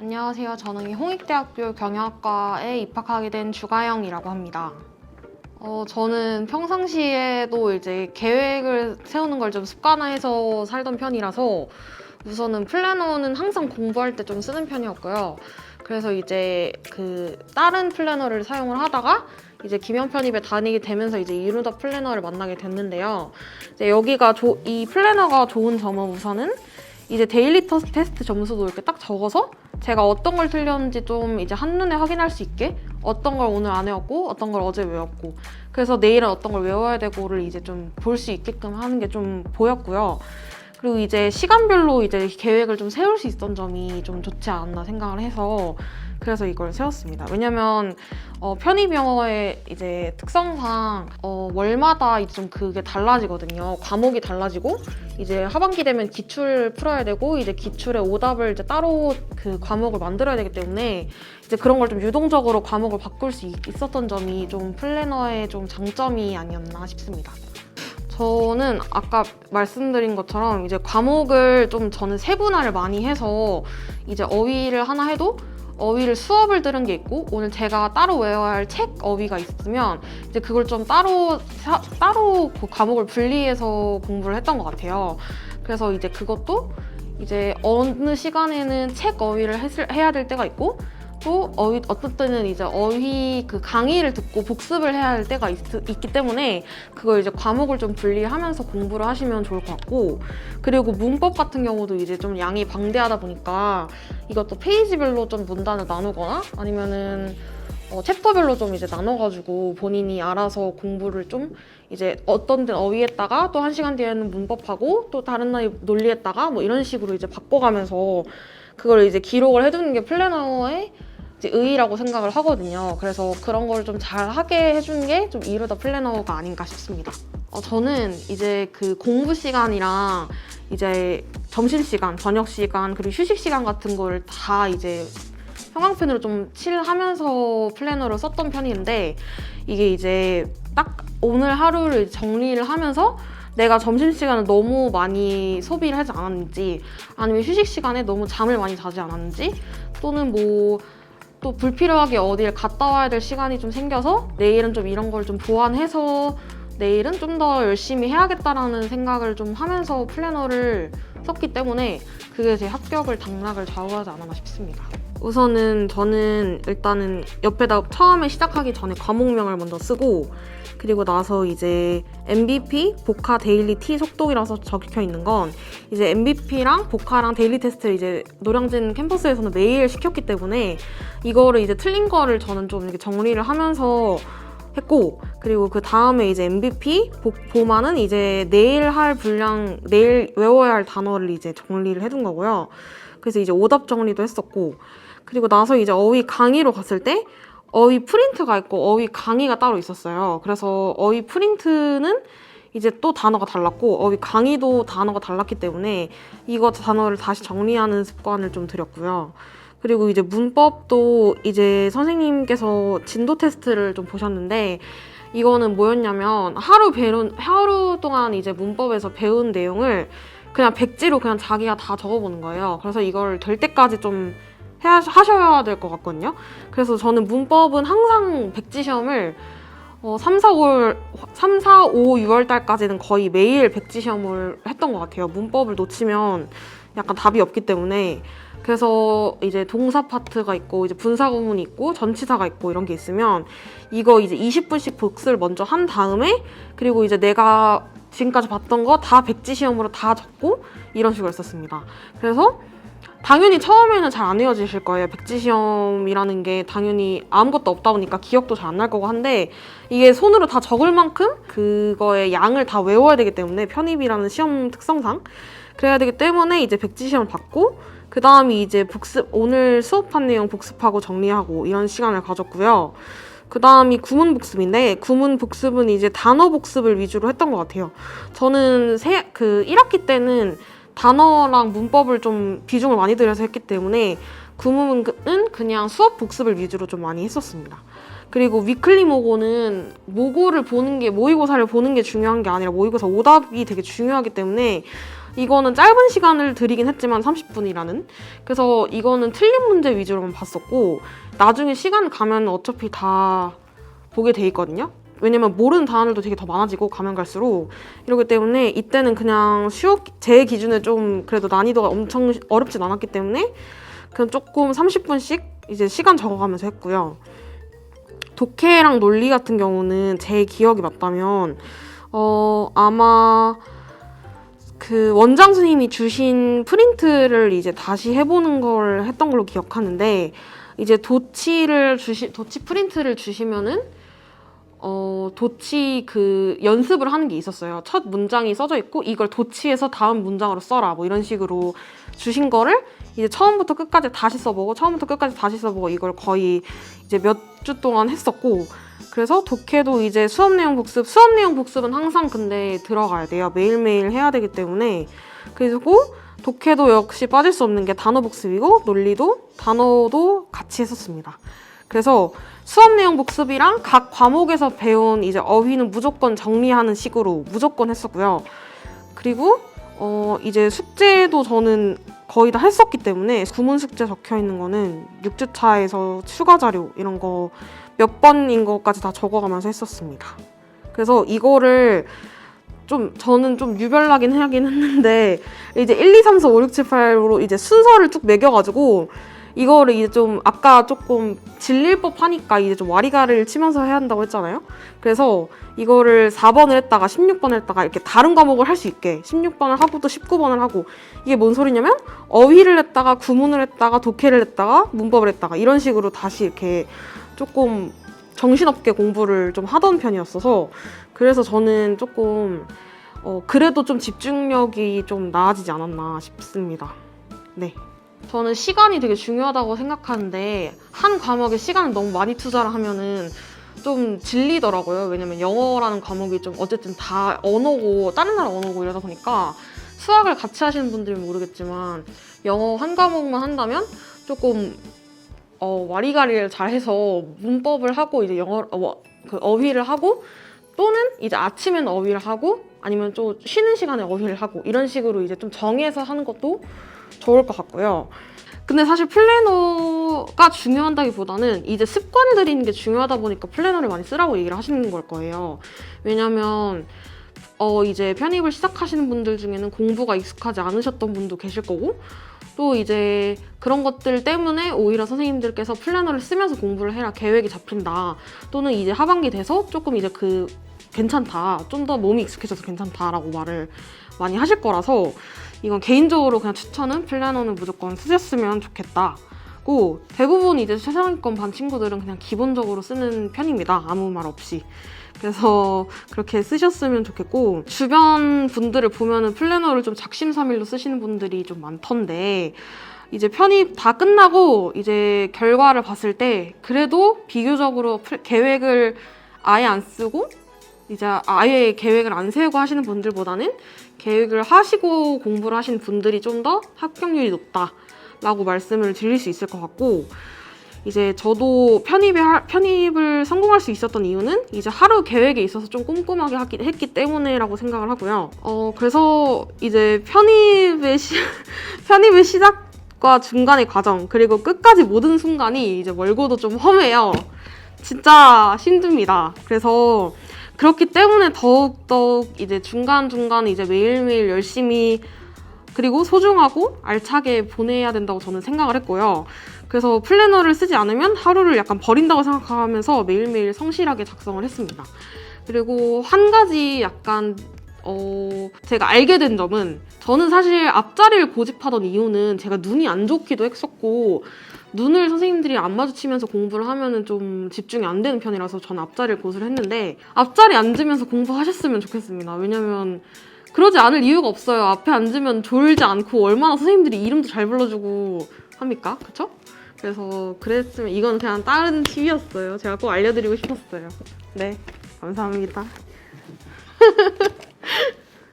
안녕하세요. 저는 홍익대학교 경영학과에 입학하게 된 주가영이라고 합니다. 저는 평상시에도 이제 계획을 세우는 걸 좀 습관화해서 살던 편이라서 우선은 플래너는 항상 공부할 때 좀 쓰는 편이었고요. 그래서 이제 다른 플래너를 사용을 하다가 이제 김영 편입에 다니게 되면서 이제 이루다 플래너를 만나게 됐는데요. 이제 이 플래너가 좋은 점은 우선은 이제 데일리 테스트 점수도 이렇게 딱 적어서 제가 어떤 걸 틀렸는지 좀 이제 한눈에 확인할 수 있게 어떤 걸 오늘 안 외웠고 어떤 걸 어제 외웠고 그래서 내일은 어떤 걸 외워야 되고를 이제 좀 볼 수 있게끔 하는 게 좀 보였고요. 그리고 이제 시간별로 이제 계획을 좀 세울 수 있었던 점이 좀 좋지 않았나 생각을 해서 그래서 이걸 세웠습니다. 왜냐면 편입영어의 이제 특성상 월마다 이제 좀 그게 달라지거든요. 과목이 달라지고 이제 하반기 되면 기출 풀어야 되고 이제 기출의 오답을 이제 따로 그 과목을 만들어야 되기 때문에 이제 그런 걸 좀 유동적으로 과목을 바꿀 수 있었던 점이 좀 플래너의 좀 장점이 아니었나 싶습니다. 저는 아까 말씀드린 것처럼 이제 과목을 좀 저는 세분화를 많이 해서 이제 어휘를 하나 해도 어휘를 수업을 들은 게 있고 오늘 제가 따로 외워야 할 책 어휘가 있으면 이제 그걸 좀 따로 그 과목을 분리해서 공부를 했던 것 같아요. 그래서 이제 그것도 이제 어느 시간에는 책 어휘를 해야 될 때가 있고 또 어떤 때는 이제 어휘 그 강의를 듣고 복습을 해야 할 때가 있기 때문에 그걸 이제 과목을 좀 분리하면서 공부를 하시면 좋을 것 같고 그리고 문법 같은 경우도 이제 좀 양이 방대하다 보니까 이것도 페이지별로 좀 문단을 나누거나 아니면은 챕터별로 좀 이제 나눠가지고 본인이 알아서 공부를 좀 이제 어떤 데는 어휘했다가 또 1시간 뒤에는 문법하고 또 다른 날 논리했다가 뭐 이런 식으로 이제 바꿔가면서 그걸 이제 기록을 해두는 게 플래너의 이제 의의라고 생각을 하거든요. 그래서 그런 걸 좀 잘하게 해주는 게 좀 이루다 플래너가 아닌가 싶습니다. 저는 이제 그 공부 시간이랑 이제 점심시간, 저녁시간, 그리고 휴식시간 같은 걸 다 이제 형광펜으로 좀 칠하면서 플래너를 썼던 편인데 이게 이제 딱 오늘 하루를 정리를 하면서 내가 점심시간에 너무 많이 소비를 하지 않았는지 아니면 휴식시간에 너무 잠을 많이 자지 않았는지 또는 뭐 또 불필요하게 어딜 갔다 와야 될 시간이 좀 생겨서 내일은 좀 이런 걸 좀 보완해서 내일은 좀 더 열심히 해야겠다라는 생각을 좀 하면서 플래너를 썼기 때문에 그게 제 합격을 당락을 좌우하지 않았나 싶습니다. 우선은 저는 일단은 옆에다 처음에 시작하기 전에 과목명을 먼저 쓰고 그리고 나서 이제 MVP, 보카, 데일리, T 속독이라서 적혀 있는 건 이제 MVP랑 보카랑 데일리 테스트를 이제 노량진 캠퍼스에서는 매일 시켰기 때문에 이거를 이제 틀린 거를 저는 좀 이렇게 정리를 하면서 했고 그리고 그 다음에 이제 MVP, 보마는 이제 내일 외워야 할 단어를 이제 정리를 해둔 거고요. 그래서 이제 오답 정리도 했었고 그리고 나서 이제 어휘 강의로 갔을 때 어휘 프린트가 있고 어휘 강의가 따로 있었어요. 그래서 어휘 프린트는 이제 또 단어가 달랐고 어휘 강의도 단어가 달랐기 때문에 이거 단어를 다시 정리하는 습관을 좀 들였고요. 그리고 이제 문법도 이제 선생님께서 진도 테스트를 좀 보셨는데 이거는 뭐였냐면 하루 동안 이제 문법에서 배운 내용을 그냥 백지로 그냥 자기가 다 적어보는 거예요. 그래서 이걸 될 때까지 좀 하셔야 될 것 같거든요. 그래서 저는 문법은 항상 백지 시험을 3, 4, 5, 6월 달까지는 거의 매일 백지 시험을 했던 것 같아요. 문법을 놓치면 약간 답이 없기 때문에 그래서 이제 동사 파트가 있고 이제 분사 구문이 있고 전치사가 있고 이런 게 있으면 이거 이제 20분씩 복습을 먼저 한 다음에 그리고 이제 내가 지금까지 봤던 거 다 백지 시험으로 다 적고 이런 식으로 했었습니다. 그래서 당연히 처음에는 잘 안 외워지실 거예요. 백지 시험이라는 게 당연히 아무것도 없다 보니까 기억도 잘 안 날 거고 한데 이게 손으로 다 적을 만큼 그거의 양을 다 외워야 되기 때문에 편입이라는 시험 특성상 그래야 되기 때문에 이제 백지 시험을 받고 그 다음이 이제 오늘 수업한 내용 복습하고 정리하고 이런 시간을 가졌고요. 그 다음이 구문 복습인데 구문 복습은 이제 단어 복습을 위주로 했던 것 같아요. 저는 1학기 때는 단어랑 문법을 좀 비중을 많이 들여서 했기 때문에 구문은 그냥 수업 복습을 위주로 좀 많이 했었습니다. 그리고 위클리 모고는 모의고사를 보는 게 중요한 게 아니라 모의고사 오답이 되게 중요하기 때문에 이거는 짧은 시간을 드리긴 했지만 30분이라는. 그래서 이거는 틀린 문제 위주로만 봤었고 나중에 시간 가면 어차피 다 보게 돼 있거든요. 왜냐면 모르는 단어들도 되게 더 많아지고 가면 갈수록 이러기 때문에 이때는 그냥 제 기준에 좀 그래도 난이도가 엄청 어렵진 않았기 때문에 그냥 조금 30분씩 이제 시간 적어가면서 했고요. 독해랑 논리 같은 경우는 제 기억이 맞다면 아마 그 원장 선생님이 주신 프린트를 이제 다시 해보는 걸 했던 걸로 기억하는데 이제 도치 프린트를 주시면은 도치 그 연습을 하는 게 있었어요. 첫 문장이 써져 있고 이걸 도치해서 다음 문장으로 써라 뭐 이런 식으로 주신 거를 이제 처음부터 끝까지 다시 써보고 이걸 거의 이제 몇 주 동안 했었고 그래서 독해도 이제 수업 내용 복습은 항상 근데 들어가야 돼요. 매일매일 해야 되기 때문에. 그리고 독해도 역시 빠질 수 없는 게 단어 복습이고 논리도 단어도 같이 했었습니다. 그래서 수업 내용 복습이랑 각 과목에서 배운 이제 어휘는 무조건 정리하는 식으로 무조건 했었고요. 그리고 이제 숙제도 저는 거의 다 했었기 때문에 구문 숙제 적혀 있는 거는 6주차에서 추가 자료 이런 거 몇 번인 것까지 다 적어가면서 했었습니다. 그래서 이거를 저는 좀 유별나긴 하긴 했는데 이제 1, 2, 3, 4, 5, 6, 7, 8로 이제 순서를 쭉 매겨가지고 이거를 이제 좀 아까 조금 질릴 법하니까 이제 좀 와리가리를 치면서 해야 한다고 했잖아요. 그래서 이거를 4번을 했다가 16번을 했다가 이렇게 다른 과목을 할 수 있게 16번을 하고 또 19번을 하고 이게 뭔 소리냐면 어휘를 했다가 구문을 했다가 독해를 했다가 문법을 했다가 이런 식으로 다시 이렇게 조금 정신없게 공부를 좀 하던 편이었어서 그래서 저는 조금 그래도 좀 집중력이 좀 나아지지 않았나 싶습니다. 네. 저는 시간이 되게 중요하다고 생각하는데 한 과목에 시간을 너무 많이 투자를 하면은 좀 질리더라고요. 왜냐면 영어라는 과목이 좀 어쨌든 다 언어고 다른 나라 언어고 이러다 보니까 수학을 같이 하시는 분들은 모르겠지만 영어 한 과목만 한다면 조금 와리가리를 잘해서 문법을 하고 이제 어휘를 하고 또는 이제 아침에는 어휘를 하고 아니면 좀 쉬는 시간에 어휘를 하고 이런 식으로 이제 좀 정해서 하는 것도 좋을 것 같고요. 근데 사실 플래너가 중요하다기보다는 이제 습관 들이는 게 중요하다 보니까 플래너를 많이 쓰라고 얘기를 하시는 걸 거예요. 왜냐면 이제 편입을 시작하시는 분들 중에는 공부가 익숙하지 않으셨던 분도 계실 거고 또 이제 그런 것들 때문에 오히려 선생님들께서 플래너를 쓰면서 공부를 해라 계획이 잡힌다 또는 이제 하반기 돼서 조금 이제 괜찮다 좀 더 몸이 익숙해져서 괜찮다라고 말을 많이 하실 거라서 이건 개인적으로 그냥 추천은 플래너는 무조건 쓰셨으면 좋겠다고 대부분 이제 최상위권 반 친구들은 그냥 기본적으로 쓰는 편입니다. 아무 말 없이. 그래서 그렇게 쓰셨으면 좋겠고 주변 분들을 보면은 플래너를 좀 작심삼일로 쓰시는 분들이 좀 많던데 이제 편입 다 끝나고 이제 결과를 봤을 때 그래도 비교적으로 계획을 아예 안 쓰고 이제 아예 계획을 안 세우고 하시는 분들보다는 계획을 하시고 공부를 하시는 분들이 좀 더 합격률이 높다라고 말씀을 드릴 수 있을 것 같고 이제 저도 편입을 성공할 수 있었던 이유는 이제 하루 계획에 있어서 좀 꼼꼼하게 했기 때문에라고 생각을 하고요. 그래서 이제 편입의 시작과 중간의 과정 그리고 끝까지 모든 순간이 이제 멀고도 좀 험해요. 진짜 힘듭니다. 그래서 그렇기 때문에 더욱더욱 이제 중간중간 이제 매일매일 열심히 그리고 소중하고 알차게 보내야 된다고 저는 생각을 했고요. 그래서 플래너를 쓰지 않으면 하루를 약간 버린다고 생각하면서 매일매일 성실하게 작성을 했습니다. 그리고 한 가지 약간 제가 알게 된 점은 저는 사실 앞자리를 고집하던 이유는 제가 눈이 안 좋기도 했었고 눈을 선생님들이 안 마주치면서 공부를 하면은 좀 집중이 안 되는 편이라서 저는 앞자리를 고수를 했는데 앞자리 앉으면서 공부하셨으면 좋겠습니다. 왜냐면 그러지 않을 이유가 없어요. 앞에 앉으면 졸지 않고 얼마나 선생님들이 이름도 잘 불러주고 합니까? 그쵸? 그래서 그랬으면 이건 그냥 다른 팁이었어요. 제가 꼭 알려드리고 싶었어요. 네, 감사합니다.